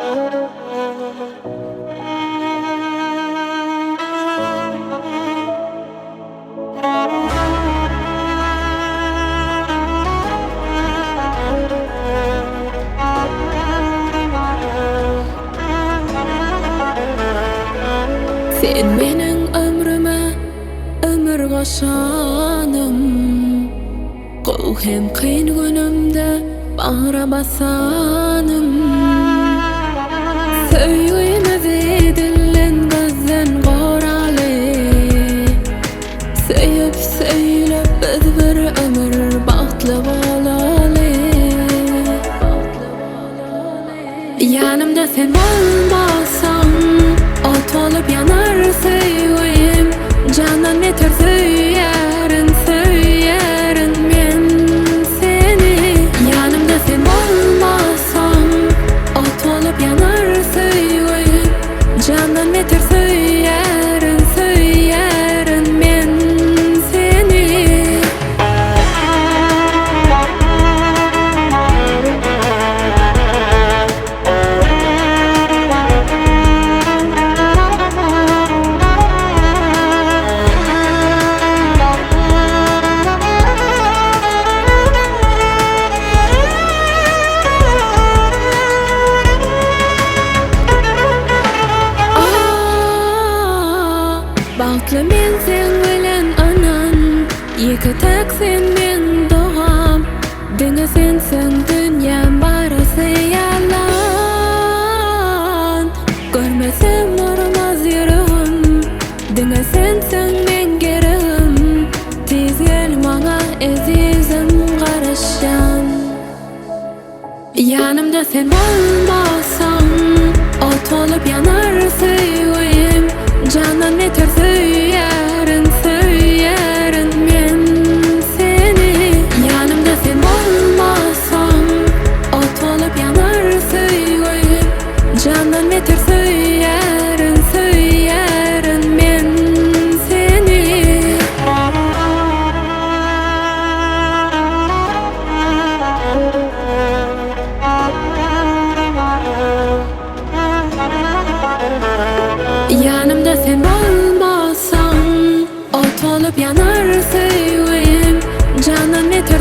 Sen mening ömrüme ömür goşanım, gow hem kyn günümde bara basanım. Söýgüme dillen gözden goraly, söýüp söýlep biz bir ömür bagtly bolaly. Yanımda sen bolmasaň ot bolup yanar söýgüim, janan eter söýärin söýärin men seni. Yanımda sen bolmasaň ot bolup yanar söýgüim, janan eter söýärin söýärin men seni. Bagtly men sen bilen anan, ýeke tek sen men doğam. Diňe sensiň dünýäm barasy ýalan. Görmesem nurmaz ýüregim, diňe sensiň men geregim. Tez gel maňa ezizim garaşan. Yanımda sen bolmasaň ot bolup yanar söýgüim, janan eter söýärin söýärin men seni. Yanımda sen bolmasaň ot bolup yanar söýgüim, janan eter söýärin söýärin men seni. Yanımda sen bolmasaň ot bolup yanar söýgüim, janan eter